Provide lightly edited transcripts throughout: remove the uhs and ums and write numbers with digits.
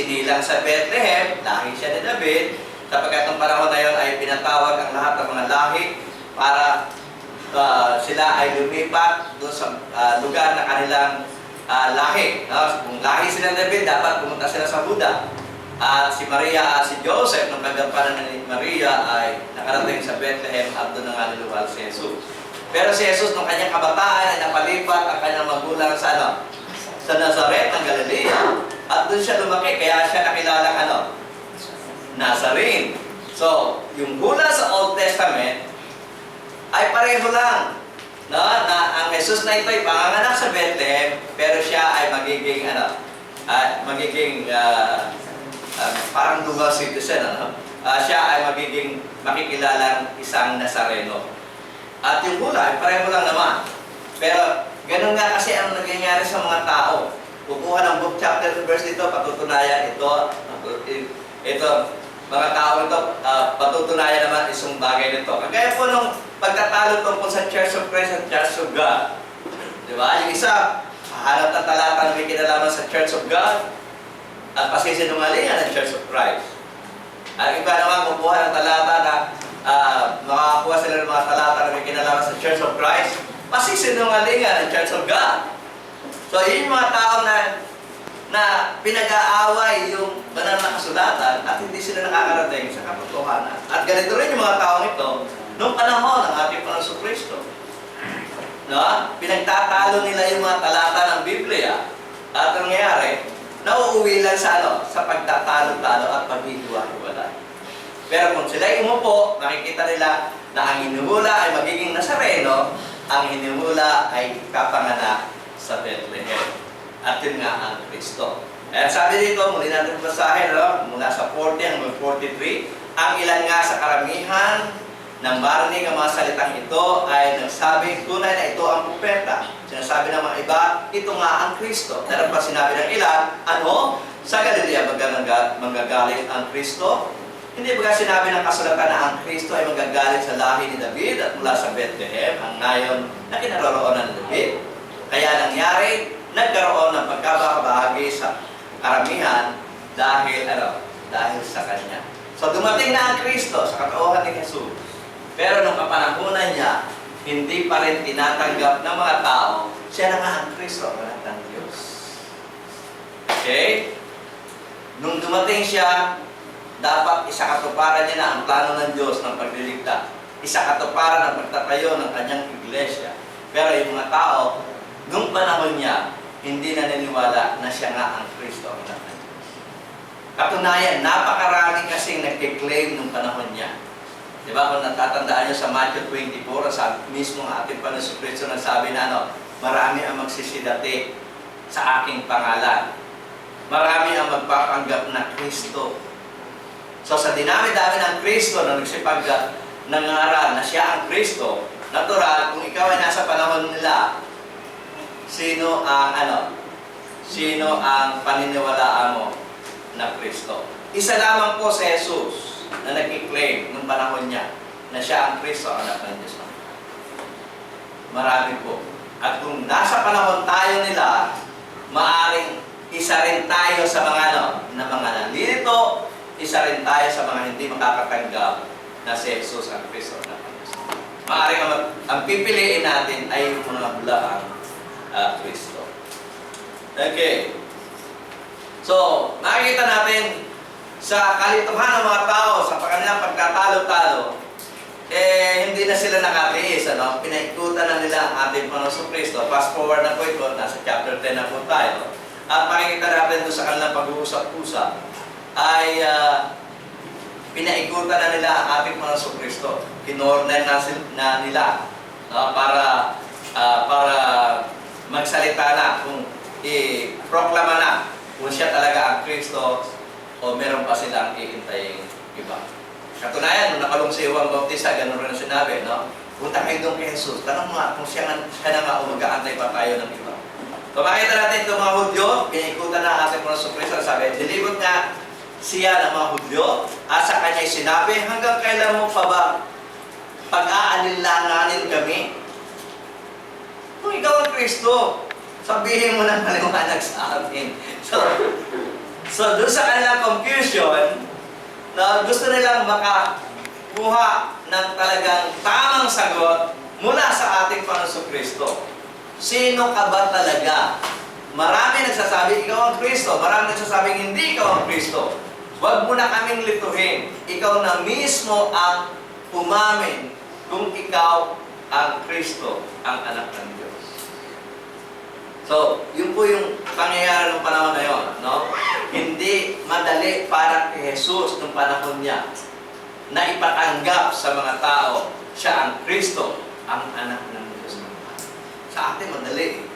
isinilang sa Bethlehem, lahi siya ni David, sapagkat ng panahon na yun ay pinatawag ang lahat ng mga lahi para sila ay lumipat doon sa lugar na kanilang lahi. Kung lahi sila ng David, dapat pumunta sila sa Huda. At si Maria at si Joseph, nung kagampanan ni Maria, ay nakarating sa Bethlehem at doon na nga niluwal si Jesus. Pero si Jesus, nung kanyang kabataan, ay napalipat ang kanyang magulang sa Nazaret ng Galilea. At doon siya lumaki, kaya siya nakilala Nazarene. So, yung hula sa Old Testament ay pareho lang. Na ang Jesus na ito ay panganganak sa Bethlehem, pero siya ay magiging parang dual citizen, siya ay magiging makikilalang isang Nazareno. At yung hula ay pareho lang naman. Pero ganun nga kasi ang nangyayari sa mga tao. Kukuha ng book chapter and verse dito, patutunayan ito, mga tao ito, patutunayan naman isang bagay nito. Kagaya po nung pagtatalo tungkol sa Church of Christ at Church of God. Diba? Yung isa, hahanap ng talata na may kinalaman sa Church of God at pasisinungalingan ng Church of Christ. Ang iba naman kukuha ng talata na makakuha sila ng mga talata na may kinalaman sa Church of Christ, pasisinungalingan ng Church of God. So, yun yung mga tao na pinag-aaway yung banal na kasulatan at hindi sila nakakarating sa katotohanan. At ganito rin yung mga taong ito noong panahon ng ating Panginoon Kristo. Pinagtatalo nila yung mga talata ng Biblia at ang nangyayari, nauuwi lang sa pagtatalo-talo at paghihiwa-hiwalay. Pero kung sila'y umupo, nakikita nila na ang hinuhula ay magiging Nazareno, ang hinuhula ay kapanganak sa Bethlehem. At yun nga ang Kristo. At sabi dito, muli natin basahin, mula sa 40 hanggang 43, ang ilan nga sa karamihan ng marinig ang mga salitang ito ay nagsabi, tunay na ito ang propeta. Sinasabi ng mga iba, ito nga ang Kristo. Meron pa sinabi ng ilan, sa Galilea manggagaling ang Kristo? Hindi ba sinabi ng kasulatan na ang Kristo ay manggagaling sa lahi ni David at mula sa Bethlehem, ang nayon na kinaroroonan ni David? Kaya nangyari, nagkaroon ng pagkabahagi sa karamihan dahil sa Kanya. So dumating na ang Kristo sa katauhan ni Jesus. Pero nung kapanahunan niya, hindi pa rin tinatanggap ng mga tao, siya na nga ang Kristo, ang anak ng Diyos. Okay? Nung dumating siya, dapat isakatuparan niya na ang plano ng Diyos ng pagliligtas. Isakatuparan ang pagtatayo ng kanyang iglesia. Pero yung mga tao, nung panahon niya, hindi na naniniwala na siya nga ang Kristo, ang anak ng Diyos. Katunayan, napakarami kasing nagkiklaim nung panahon niya. Diba? Kung natatandaan nyo sa Matthew 24, sa mismo ating Panginoon Kristo nagsabi na marami ang magsisidati sa aking pangalan. Marami ang magpapanggap na Kristo. So sa dinami-dami ng Kristo na nagsipag nangaral na siya ang Kristo, natural, kung ikaw ay nasa panahon nila, sino ang paniniwalaan mo na Kristo? Isa lamang po si Jesus na nag-claim nung panahon niya na siya ang Kristo, ang anak ng Diyos. Marami po. At kung nasa panahon tayo nila, maaring isa rin tayo sa mga na mga nandito, isa rin tayo sa mga hindi makakatanggap na si Jesus ang Kristo, ang anak ng Diyos. Maaring ang pipiliin natin ay yung mga bulaang Kristo. Okay. So, nakikita natin sa kalituhan ng mga tao, sa kanilang pagkatalo-talo, hindi na sila nakatiis. Pinaikutan na nila ang ating Panginoon Kristo. Fast forward na po ito, nasa chapter 10 na po tayo. At makikita natin doon sa kanilang pag-uusap-usap, ay pinaikutan na nila ang ating Panginoon Kristo. Kinorner na nila para magsalita na, kung i-proklama na kung siya talaga ang Kristo o meron pa silang iintayin iba. Katunayan, nung nakalong si Juan Bautista, gano'n rin ang sinabi, punta kayo doon kay Jesus, tanong mo nga kung siya na nga o mag-aantay pa tayo ng iba. So makita natin itong mga Hudyo, pinaikutan na ating Panginoon Kristo, sabi, dilibot nga siya ng mga Hudyo, at sa kanya'y sinabi, hanggang kailan mo pa ba pag-aalinlanganin kami? Kung ikaw ang Kristo, sabihin mo ng maliwanag sa atin. So, So, doon sa kanilang confusion, na gusto nilang makakuha ng talagang tamang sagot mula sa ating Panginoon Kristo. Sino ka ba talaga? Marami nagsasabi, ikaw ang Kristo. Marami nagsasabing, hindi ikaw ang Kristo. Huwag mo na kaming lituhin. Ikaw na mismo ang umamin kung ikaw ang Kristo, ang anak ng Diyos. So, yun po yung pangyayari ng panahon na yun. No? Hindi madali para kay Jesus ng panahon niya na ipatanggap sa mga tao, siya ang Kristo, ang anak ng Diyos. Sa atin, madali.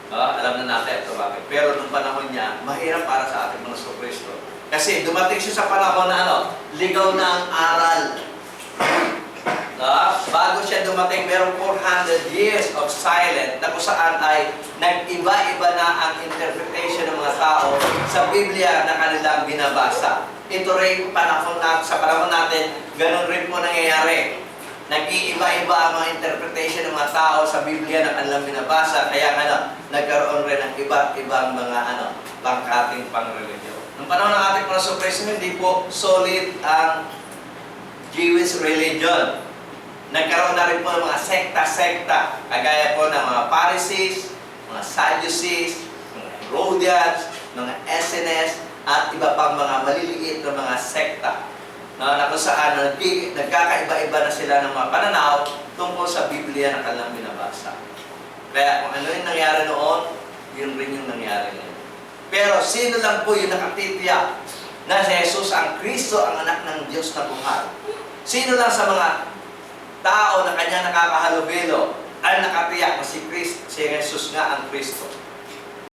Alam na natin ito bakit. Pero nung panahon niya, mahirap para sa ating mga Kristo. Kasi dumating siya sa panahon na ligaw na ang aral. Bago siya dumating, merong 400 years of silence na kung saan ay nag-iba-iba na ang interpretation ng mga tao sa Biblia na kanilang binabasa. Ito rin sa panahon natin, ganun rin po nangyayari. Nag-iiba-iba ang mga interpretation ng mga tao sa Biblia na kanilang binabasa, kaya nagkaroon rin ng iba't ibang mga pangkating pangreligion. Nung panahon ng ating Panginoon Kristo, hindi po solid ang Jewish religion. Nagkaroon na rin po ng mga sekta-sekta, kagaya po ng mga Pharisees, mga Sadducees, mga Herodians, mga Essenes, at iba pang mga maliliit na mga sekta. Na kung saan nagkakaiba-iba na sila ng mga pananaw tungkol sa Biblia na kanilang binabasa. Kaya kung ano yung nangyari noon, yun rin yung nangyari ngayon. Pero sino lang po yung nakatitiyak na si Jesus ang Kristo, ang anak ng Diyos na buhay? Sino lang sa mga tao na kanya nakakahalubilo ang nakatiyak na si Jesus nga ang Kristo?